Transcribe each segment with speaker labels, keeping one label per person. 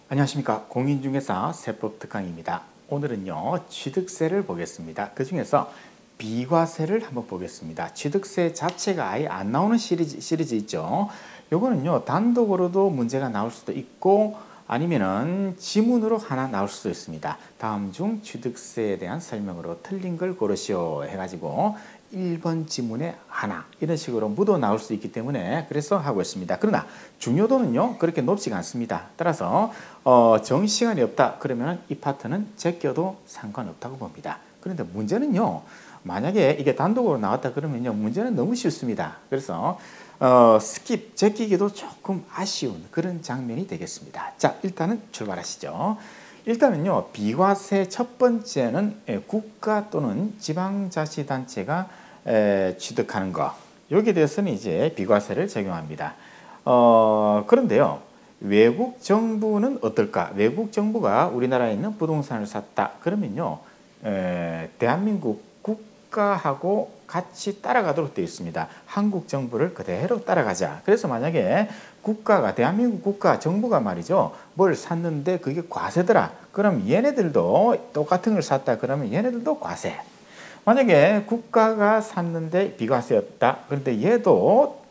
Speaker 1: 안녕하십니까. 공인중개사 세법특강입니다. 오늘은요 취득세를 보겠습니다. 그 중에서 비과세를 한번 보겠습니다. 취득세 자체가 아예 안 나오는 시리즈 있죠. 요거는요 단독으로도 문제가 나올 수도 있고 아니면은 지문으로 하나 나올 수도 있습니다. 다음 중 취득세에 대한 설명으로 틀린 걸 고르시오 해가지고 1번 지문에 하나 이런 식으로 묻어 나올 수 있기 때문에 그래서 하고 있습니다. 그러나 중요도는요 그렇게 높지가 않습니다. 따라서 정시간이 없다 그러면 이 파트는 제껴도 상관없다고 봅니다. 그런데 문제는요 만약에 이게 단독으로 나왔다 그러면요 문제는 너무 쉽습니다. 그래서 스킵 제끼기도 조금 아쉬운 그런 장면이 되겠습니다. 자 일단은 출발하시죠. 일단은요 비과세 첫 번째는 국가 또는 지방자치단체가 취득하는 거 여기에 대해서는 이제 비과세를 적용합니다. 그런데요 외국 정부는 어떨까? 외국 정부가 우리나라에 있는 부동산을 샀다 그러면요 대한민국 국가하고 같이 따라가도록 되어 있습니다. 한국 정부를 그대로 따라가자. 그래서 만약에 국가가 대한민국 국가 정부가 말이죠. 뭘 샀는데 그게 과세더라. 그럼 얘네들도 똑같은 걸 샀다. 그러면 얘네들도 과세. 만약에 국가가 샀는데 비과세였다. 그런데 얘도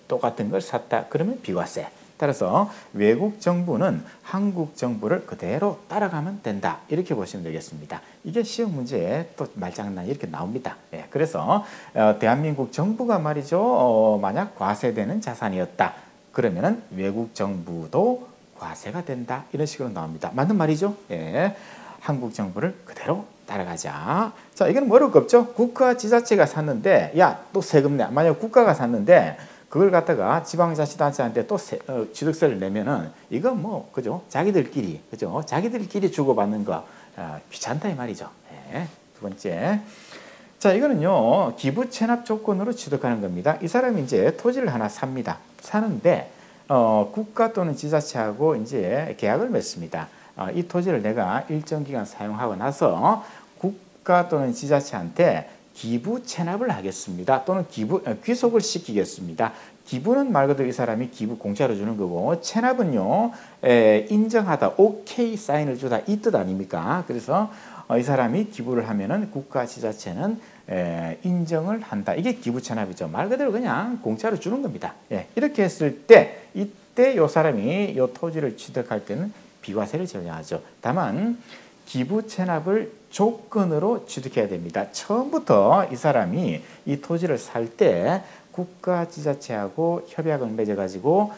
Speaker 1: 똑같은 걸 샀다. 그러면 비과세. 따라서 외국 정부는 한국 정부를 그대로 따라가면 된다. 이렇게 보시면 되겠습니다. 이게 시험 문제에 또 말장난 이렇게 나옵니다. 그래서 대한민국 정부가 말이죠. 만약 과세되는 자산이었다. 그러면은 외국 정부도 과세가 된다. 이런 식으로 나옵니다. 맞는 말이죠? 한국 정부를 그대로 따라가자. 자, 이건 뭐 어려울 거 없죠? 국가 지자체가 샀는데 야, 또 세금 내. 만약 국가가 샀는데 그걸 갖다가 지방자치단체한테 또 취득세를 내면은 이건 뭐 그죠? 자기들끼리 그죠? 자기들끼리 주고받는 거 귀찮다 이 말이죠. 두 번째, 자 이거는요 기부 체납 조건으로 취득하는 겁니다. 이 사람이 이제 토지를 하나 삽니다. 사는데 국가 또는 지자체하고 이제 계약을 맺습니다. 이 토지를 내가 일정 기간 사용하고 나서 국가 또는 지자체한테 기부 체납을 하겠습니다. 또는 귀속을 시키겠습니다. 기부는 말 그대로 이 사람이 기부 공짜로 주는 거고 체납은요 인정하다, 오케이 사인을 주다 이 뜻 아닙니까? 그래서 이 사람이 기부를 하면은 국가 지자체는 인정을 한다. 이게 기부 체납이죠. 말 그대로 그냥 공짜로 주는 겁니다. 이렇게 했을 때 이때 이 사람이 이 토지를 취득할 때는 비과세를 적용하죠. 다만 기부 체납을 조건으로 취득해야 됩니다. 처음부터 이 사람이 이 토지를 살 때 국가 지자체하고 협약을 맺어가지고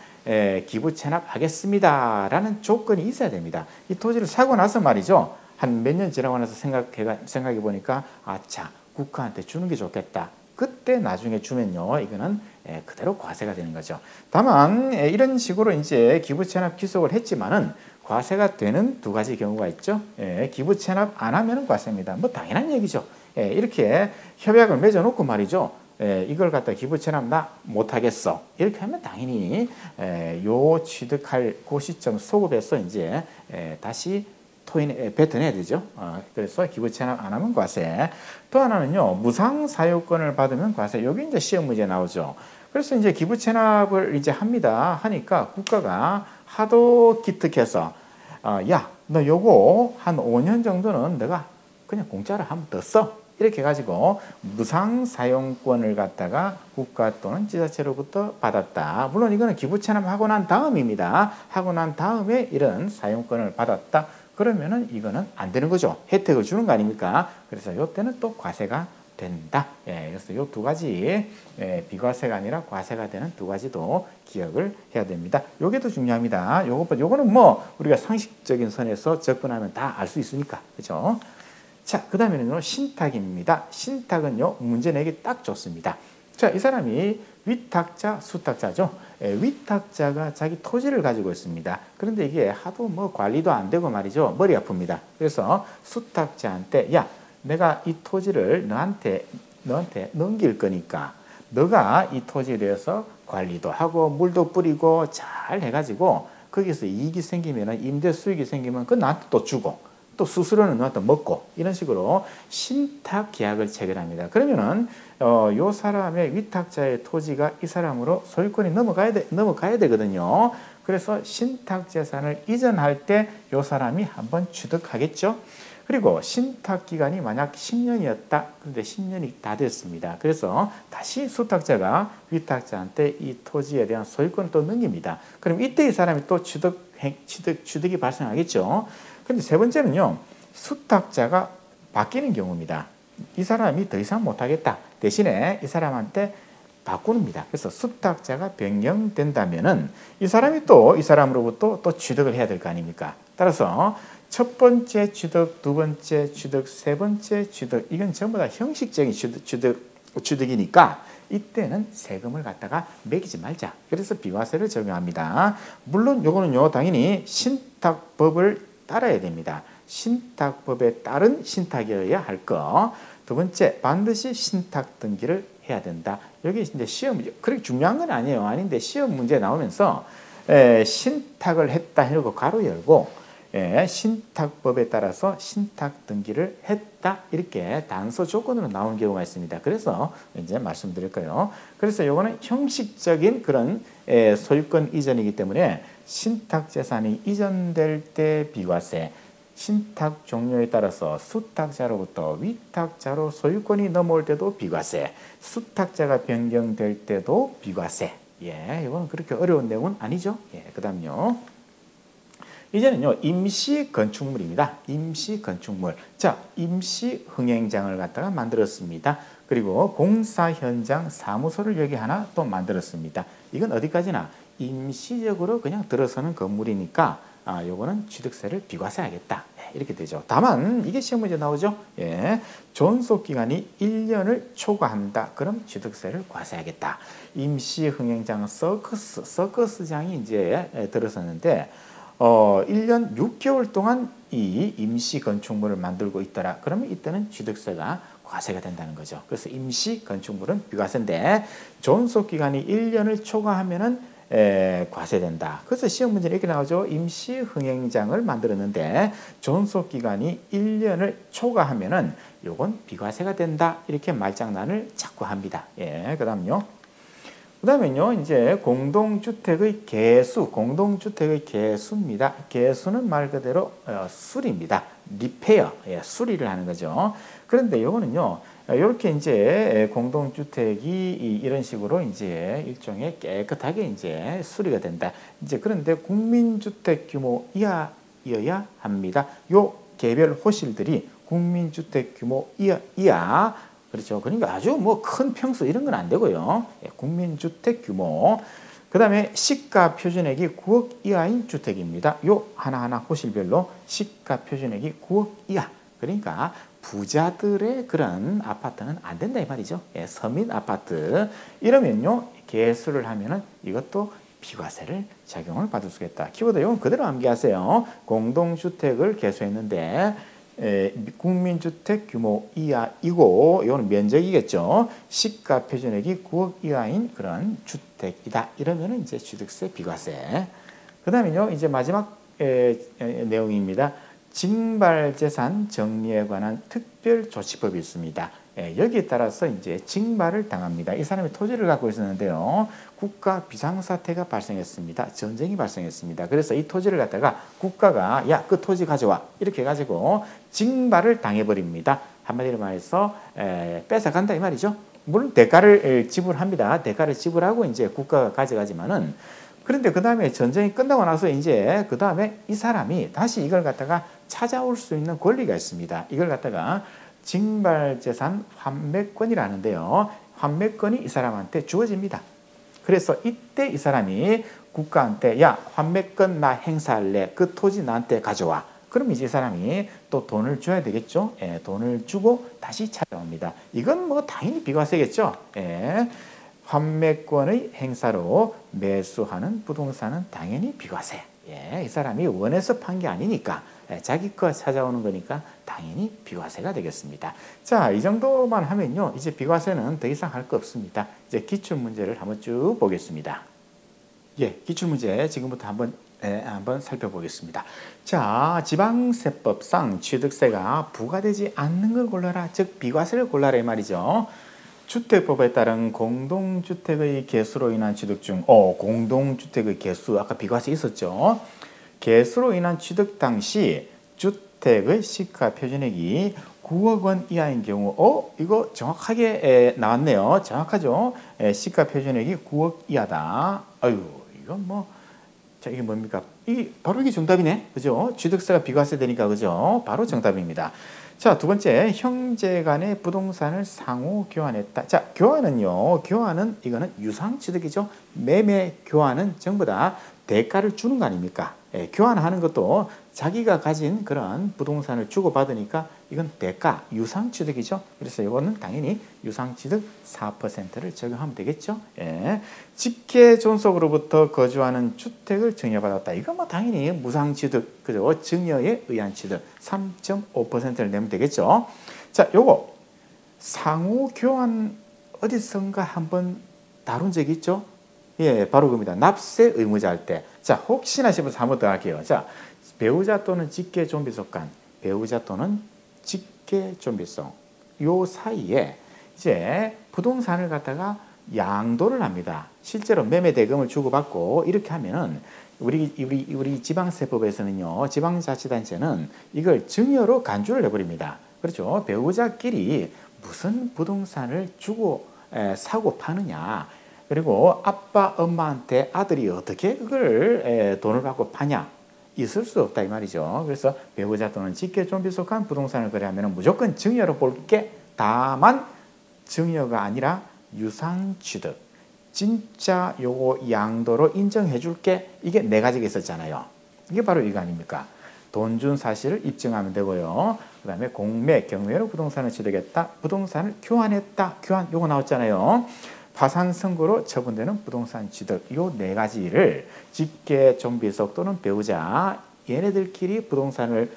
Speaker 1: 기부 체납하겠습니다라는 조건이 있어야 됩니다. 이 토지를 사고 나서 말이죠. 한 몇 년 지나고 나서 생각해 보니까 아차 국가한테 주는 게 좋겠다. 그때 나중에 주면요 이거는 그대로 과세가 되는 거죠. 다만 이런 식으로 이제 기부 체납 귀속을 했지만은 과세가 되는 두 가지 경우가 있죠. 기부 체납 안 하면은 과세입니다. 뭐 당연한 얘기죠. 이렇게 협약을 맺어놓고 말이죠. 이걸 갖다 기부 체납 나 못하겠어. 이렇게 하면 당연히 요 취득할 그 시점 소급해서 이제 다시 뱉어내야 되죠. 그래서 기부 체납 안 하면 과세. 또 하나는요 무상 사유권을 받으면 과세. 여기 이제 시험 문제 나오죠. 그래서 이제 기부 체납을 이제 하니까 국가가 하도 기특해서 야, 너 요거 한 5년 정도는 내가 그냥 공짜로 한 번 더 써. 이렇게 해가지고 무상 사용권을 갖다가 국가 또는 지자체로부터 받았다. 물론 이거는 기부 체납하고 난 다음입니다. 하고 난 다음에 이런 사용권을 받았다. 그러면은 이거는 안 되는 거죠. 혜택을 주는 거 아닙니까? 그래서 요때는 또 과세가 된다. 그래서 요 두 가지 비과세가 아니라 과세가 되는 두 가지도 기억을 해야 됩니다. 요게 더 중요합니다. 요거는 뭐 우리가 상식적인 선에서 접근하면 다 알 수 있으니까. 그죠? 자, 그 다음에는요, 신탁입니다. 신탁은요, 문제 내기 딱 좋습니다. 자, 이 사람이 위탁자, 수탁자죠. 위탁자가 자기 토지를 가지고 있습니다. 그런데 이게 하도 뭐 관리도 안 되고 말이죠. 머리 아픕니다. 그래서 수탁자한테, 야, 내가 이 토지를 너한테 넘길 거니까 너가 이 토지에 대해서 관리도 하고 물도 뿌리고 잘 해가지고 거기서 이익이 생기면 임대 수익이 생기면 그건 나한테 또 주고 또 수수료는 너한테 먹고 이런 식으로 신탁 계약을 체결합니다. 그러면은 요 사람의 위탁자의 토지가 이 사람으로 소유권이 넘어가야 되거든요. 그래서 신탁재산을 이전할 때 이 사람이 한번 취득하겠죠. 그리고 신탁기간이 만약 10년이었다. 그런데 10년이 다 됐습니다. 그래서 다시 수탁자가 위탁자한테 이 토지에 대한 소유권을 또 넘깁니다. 그럼 이때 이 사람이 또 취득이 발생하겠죠. 그런데 세 번째는요. 수탁자가 바뀌는 경우입니다. 이 사람이 더 이상 못하겠다. 대신에 이 사람한테 바꾸는입니다. 그래서 수탁자가 변경된다면은 이 사람이 또 이 사람으로부터 또 취득을 해야 될 거 아닙니까? 따라서 첫 번째 취득, 두 번째 취득, 세 번째 취득 이건 전부 다 형식적인 취득이니까 이때는 세금을 갖다가 매기지 말자. 그래서 비과세를 적용합니다. 물론 요거는요 당연히 신탁법을 따라야 됩니다. 신탁법에 따른 신탁이어야 할 거. 두 번째 반드시 신탁 등기를 해야 된다. 여기 이제 시험 문제 그렇게 중요한 건 아니에요. 아닌데 시험 문제 나오면서 신탁을 했다 해놓고 가로 열고 신탁법에 따라서 신탁 등기를 했다 이렇게 단서 조건으로 나오는 경우가 있습니다. 그래서 이제 말씀드릴 거예요. 그래서 요거는 형식적인 그런 소유권 이전이기 때문에 신탁 재산이 이전될 때 비과세, 신탁 종료에 따라서 수탁자로부터 위탁자로 소유권이 넘어올 때도 비과세, 수탁자가 변경될 때도 비과세. 이거는 그렇게 어려운 내용은 아니죠. 그다음요. 이제는요 임시 건축물입니다. 임시 건축물. 자, 임시 흥행장을 갖다가 만들었습니다. 그리고 공사 현장 사무소를 여기 하나 또 만들었습니다. 이건 어디까지나 임시적으로 그냥 들어서는 건물이니까 요거는 취득세를 비과세하겠다. 이렇게 되죠. 다만 이게 시험 문제 나오죠. 존속 기간이 1년을 초과한다. 그럼 취득세를 과세하겠다. 임시 흥행장 서커스장이 이제 들어섰는데 1년 6개월 동안 이 임시 건축물을 만들고 있더라. 그러면 이때는 취득세가 과세가 된다는 거죠. 그래서 임시 건축물은 비과세인데 존속 기간이 1년을 초과하면은 과세된다. 그래서 시험 문제는 이렇게 나오죠. 임시 흥행장을 만들었는데 존속 기간이 1년을 초과하면은 요건 비과세가 된다. 이렇게 말장난을 자꾸 합니다. 그다음요. 그다음에요. 이제 공동주택의 개수, 공동주택의 개수입니다. 개수는 말 그대로 수리입니다. 리페어, 수리를 하는 거죠. 그런데 요거는요. 이렇게 이제 공동주택이 이런 식으로 이제 일종의 깨끗하게 이제 수리가 된다. 이제 그런데 국민주택 규모 이하여야 합니다. 요 개별 호실들이 국민주택 규모 이하 그렇죠. 그러니까 아주 뭐 큰 평수 이런 건 안 되고요. 국민주택 규모. 그 다음에 시가 표준액이 9억 이하인 주택입니다. 요 하나하나 호실별로 시가 표준액이 9억 이하. 그러니까 부자들의 그런 아파트는 안 된다 이 말이죠. 서민 아파트. 이러면요. 개수를 하면은 이것도 비과세를 적용을 받을 수 있다. 키워드 이건 그대로 암기하세요. 공동주택을 개수했는데 국민주택 규모 이하이고 이거는 면적이겠죠. 시가 표준액이 9억 이하인 그런 주택이다. 이러면은 이제 취득세 비과세. 그다음에요. 이제 마지막 내용입니다. 징발재산 정리에 관한 특별조치법이 있습니다. 여기에 따라서 이제 징발을 당합니다. 이 사람이 토지를 갖고 있었는데요. 국가 비상사태가 발생했습니다. 전쟁이 발생했습니다. 그래서 이 토지를 갖다가 국가가 야, 그 토지 가져와 이렇게 해가지고 징발을 당해버립니다. 한마디로 말해서 뺏어간다 이 말이죠. 물론 대가를 지불합니다. 대가를 지불하고 이제 국가가 가져가지만은 그런데 그 다음에 전쟁이 끝나고 나서 이제 그 다음에 이 사람이 다시 이걸 갖다가 찾아올 수 있는 권리가 있습니다. 이걸 갖다가 징발재산 환매권이라는데요. 환매권이 이 사람한테 주어집니다. 그래서 이때 이 사람이 국가한테 야 환매권 나 행사할래. 그 토지 나한테 가져와. 그럼 이제 이 사람이 또 돈을 줘야 되겠죠. 돈을 주고 다시 찾아옵니다. 이건 뭐 당연히 비과세겠죠. 환매권의 행사로 매수하는 부동산은 당연히 비과세. 이 사람이 원해서 판 게 아니니까 자기 거 찾아오는 거니까 당연히 비과세가 되겠습니다. 자, 이 정도만 하면요. 이제 비과세는 더 이상 할 거 없습니다. 이제 기출문제를 한번 쭉 보겠습니다. 기출문제 지금부터 한번 살펴보겠습니다. 자, 지방세법상 취득세가 부과되지 않는 걸 골라라. 즉 비과세를 골라라 이 말이죠. 주택법에 따른 공동주택의 개수로 인한 취득 중, 공동주택의 개수, 아까 비과세 있었죠. 개수로 인한 취득 당시 주택의 시가 표준액이 9억 원 이하인 경우, 이거 정확하게 나왔네요. 정확하죠? 시가 표준액이 9억 이하다. 아유, 이건 뭐, 자, 이게 뭡니까? 바로 이게 정답이네. 그죠? 취득세가 비과세 되니까, 그죠? 바로 정답입니다. 자, 두 번째, 형제 간의 부동산을 상호 교환했다. 자, 교환은요, 이거는 유상취득이죠. 매매 교환은 전부 다 대가를 주는 거 아닙니까? 교환하는 것도 자기가 가진 그런 부동산을 주고받으니까 이건 대가, 유상취득이죠. 그래서 이거는 당연히 유상취득 4%를 적용하면 되겠죠. 직계 존속으로부터 거주하는 주택을 증여받았다. 이건 뭐 당연히 무상취득, 그죠? 증여에 의한 취득 3.5%를 내면 되겠죠. 자, 요거 상호 교환 어디선가 한번 다룬 적이 있죠? 바로 그겁니다. 납세 의무자 할 때. 자, 혹시나 싶어서 한번 더 할게요. 자, 배우자 또는 직계 좀비속 간, 배우자 또는 직계 좀비속 요 사이에 이제 부동산을 갖다가 양도를 합니다. 실제로 매매 대금을 주고받고 이렇게 하면은 우리 지방세법에서는요, 지방자치단체는 이걸 증여로 간주를 해버립니다. 그렇죠? 배우자끼리 무슨 부동산을 주고 사고 파느냐, 그리고 아빠, 엄마한테 아들이 어떻게 그걸 돈을 받고 파냐, 있을 수 없다 이 말이죠. 그래서 배우자 또는 직계 좀비 속한 부동산을 거래하면 무조건 증여로 볼게. 다만 증여가 아니라 유상취득, 진짜 요거 양도로 인정해 줄게. 이게 네 가지가 있었잖아요. 이게 바로 이거 아닙니까? 돈 준 사실을 입증하면 되고요. 그 다음에 공매, 경매로 부동산을 취득했다. 부동산을 교환했다. 교환 요거 나왔잖아요. 파산 선고로 처분되는 부동산 취득, 요 네 가지를 직계 좀비속 또는 배우자 얘네들끼리 부동산을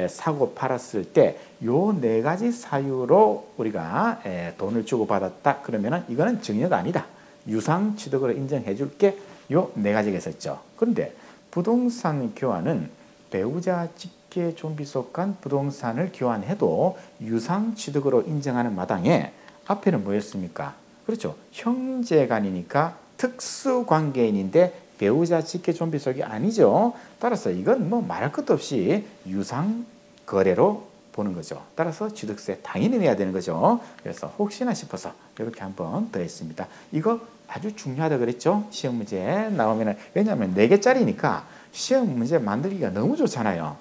Speaker 1: 사고 팔았을 때 요 네 가지 사유로 우리가 돈을 주고 받았다. 그러면은 이거는 증여가 아니다. 유상 취득으로 인정해 줄게. 요 네 가지가 있었죠. 그런데 부동산 교환은 배우자 직계 좀비속 간 부동산을 교환해도 유상 취득으로 인정하는 마당에 앞에는 뭐였습니까? 그렇죠. 형제간이니까 특수관계인인데 배우자 직계 좀비속이 아니죠. 따라서 이건 뭐 말할 것도 없이 유상거래로 보는 거죠. 따라서 취득세 당연히 내야 되는 거죠. 그래서 혹시나 싶어서 이렇게 한번 더 했습니다. 이거 아주 중요하다 그랬죠. 시험 문제 나오면은, 왜냐하면 4개짜리니까 시험 문제 만들기가 너무 좋잖아요.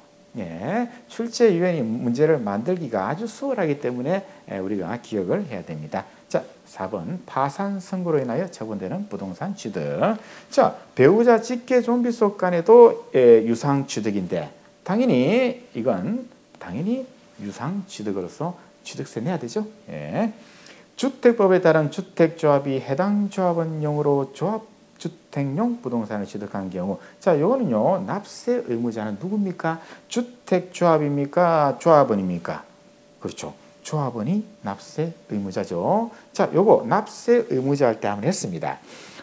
Speaker 1: 출제 유형이 문제를 만들기가 아주 수월하기 때문에 우리가 기억을 해야 됩니다. 자, 4번 파산 선고로 인하여 처분되는 부동산 취득. 자, 배우자 직계 좀비속 간에도 유상 취득인데 당연히 이건 유상 취득으로서 취득세 내야 되죠. 주택법에 따른 주택조합이 해당 조합원용으로 조합주택용 부동산을 취득한 경우, 자, 요거는요, 납세 의무자는 누굽니까? 주택조합입니까? 조합원입니까? 그렇죠. 조합원이 납세 의무자죠. 자, 요거 납세 의무자 할 때 한번 했습니다.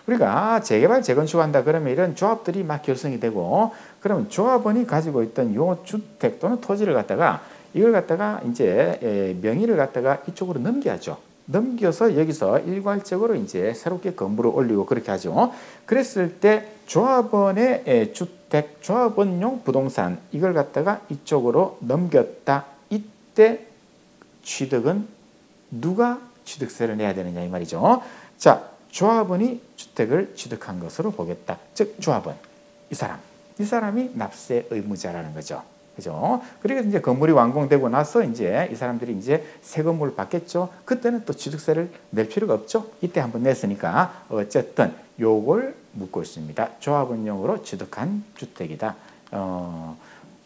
Speaker 1: 우리가 재개발, 재건축한다 그러면 이런 조합들이 막 결성이 되고, 그러면 조합원이 가지고 있던 요 주택 또는 토지를 갖다가 이걸 갖다가 이제 명의를 갖다가 이쪽으로 넘겨야죠. 넘겨서 여기서 일괄적으로 이제 새롭게 건물을 올리고 그렇게 하죠. 그랬을 때 조합원의 주택, 조합원용 부동산 이걸 갖다가 이쪽으로 넘겼다. 이때 취득은 누가 취득세를 내야 되느냐 이 말이죠. 자, 조합원이 주택을 취득한 것으로 보겠다. 즉 조합원, 이 사람이 납세 의무자라는 거죠. 그죠? 그리고 이제 건물이 완공되고 나서 이제 이 사람들이 이제 새 건물을 받겠죠. 그때는 또 취득세를 낼 필요가 없죠. 이때 한번 냈으니까 어쨌든 요걸 묻고 있습니다. 조합원용으로 취득한 주택이다.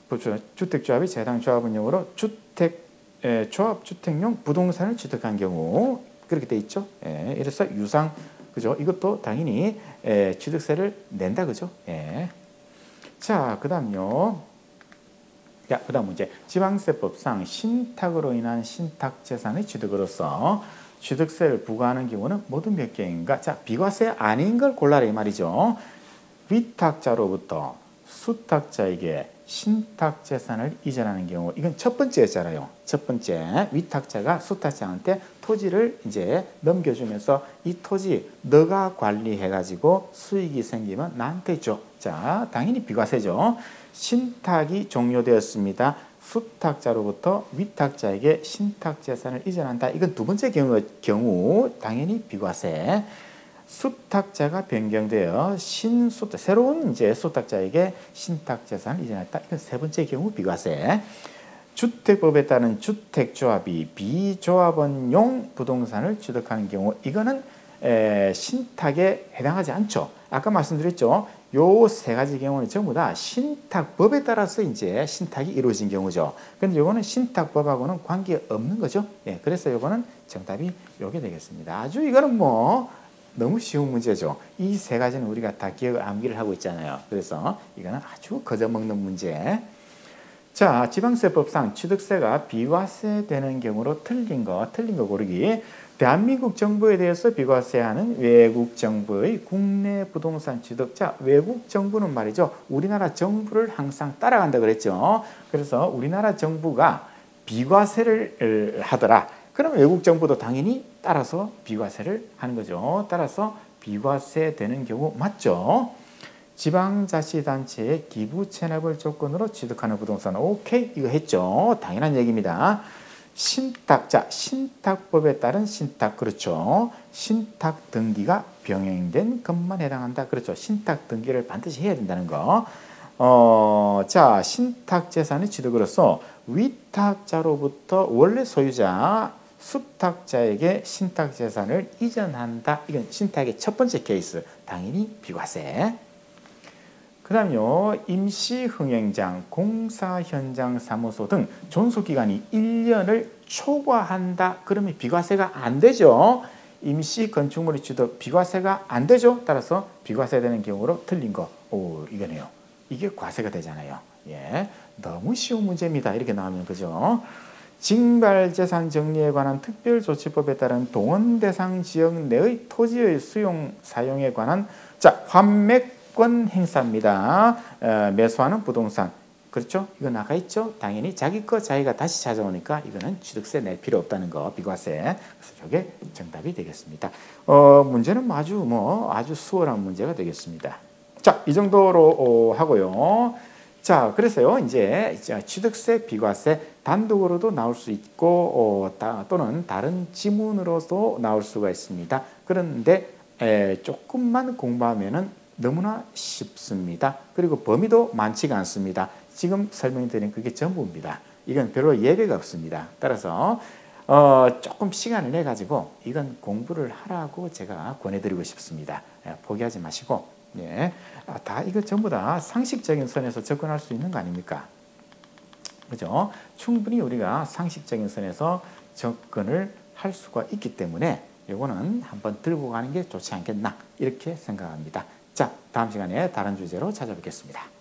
Speaker 1: 그렇죠. 주택조합이 해당 조합원용으로 조합주택용 부동산을 취득한 경우 그렇게 돼 있죠. 이래서 유상, 그죠? 이것도 당연히 취득세를 낸다, 그죠? 자, 그다음요. 자, 그다음 문제. 지방세법상 신탁으로 인한 신탁재산의 취득으로서 취득세를 부과하는 경우는 모두 몇 개인가? 자, 비과세 아닌 걸 골라라 이 말이죠. 위탁자로부터 수탁자에게 신탁재산을 이전하는 경우, 이건 첫 번째였잖아요. 첫 번째, 위탁자가 수탁자한테 토지를 이제 넘겨주면서 이 토지 너가 관리해가지고 수익이 생기면 나한테 줘. 자, 당연히 비과세죠. 신탁이 종료되었습니다. 수탁자로부터 위탁자에게 신탁재산을 이전한다. 이건 두 번째 경우 당연히 비과세. 수탁자가 변경되어 새로운 이제 수탁자에게 신탁재산을 이전했다. 이건 세 번째 경우 비과세. 주택법에 따른 주택조합이 비조합원용 부동산을 취득하는 경우, 이거는 신탁에 해당하지 않죠. 아까 말씀드렸죠. 요 세 가지 경우는 전부 다 신탁법에 따라서 이제 신탁이 이루어진 경우죠. 근데 요거는 신탁법하고는 관계 없는 거죠. 예, 그래서 요거는 정답이 요게 되겠습니다. 아주 이거는 뭐 너무 쉬운 문제죠. 이 세 가지는 우리가 다 기억을 암기를 하고 있잖아요. 그래서 이거는 아주 거저먹는 문제. 자, 지방세법상 취득세가 비과세되는 경우로 틀린 거 고르기. 대한민국 정부에 대해서 비과세하는 외국 정부의 국내 부동산 취득. 자, 외국 정부는 말이죠. 우리나라 정부를 항상 따라간다 그랬죠. 그래서 우리나라 정부가 비과세를 하더라. 그럼 외국 정부도 당연히 따라서 비과세를 하는 거죠. 따라서 비과세 되는 경우 맞죠? 지방자치단체의 기부 체납을 조건으로 취득하는 부동산. 오케이, 이거 했죠. 당연한 얘기입니다. 신탁자, 신탁법에 따른 신탁. 그렇죠. 신탁 등기가 병행된 것만 해당한다. 그렇죠. 신탁 등기를 반드시 해야 된다는 거. 자, 신탁 재산의 취득으로서 위탁자로부터 원래 소유자 수탁자에게 신탁 재산을 이전한다. 이건 신탁의 첫 번째 케이스. 당연히 비과세. 그 다음요, 임시흥행장, 공사현장 사무소 등 존속기간이 1년을 초과한다. 그러면 비과세가 안 되죠. 임시건축물의 취득, 비과세가 안 되죠. 따라서 비과세되는 경우로 틀린 거. 오, 이거네요. 이게 과세가 되잖아요. 예, 너무 쉬운 문제입니다. 이렇게 나오면, 그죠? 징발재산 정리에 관한 특별조치법에 따른 동원대상 지역 내의 토지의 수용, 사용에 관한 환매권 행사입니다. 매수하는 부동산. 그렇죠? 이거 나가 있죠? 당연히 자기 거 자기가 다시 찾아오니까 이거는 취득세 낼 필요 없다는 거, 비과세. 그래서 이게 정답이 되겠습니다. 문제는 아주 수월한 문제가 되겠습니다. 자, 이 정도로 하고요. 자, 그래서요, 이제 취득세, 비과세 단독으로도 나올 수 있고, 또는 다른 지문으로도 나올 수가 있습니다. 그런데 조금만 공부하면은 너무나 쉽습니다. 그리고 범위도 많지가 않습니다. 지금 설명드린 그게 전부입니다. 이건 별로 예외가 없습니다. 따라서 조금 시간을 내 가지고 이건 공부를 하라고 제가 권해드리고 싶습니다. 포기하지 마시고. 예, 이거 전부 다 상식적인 선에서 접근할 수 있는 거 아닙니까? 그죠? 충분히 우리가 상식적인 선에서 접근을 할 수가 있기 때문에 이거는 한번 들고 가는 게 좋지 않겠나 이렇게 생각합니다. 자, 다음 시간에 다른 주제로 찾아뵙겠습니다.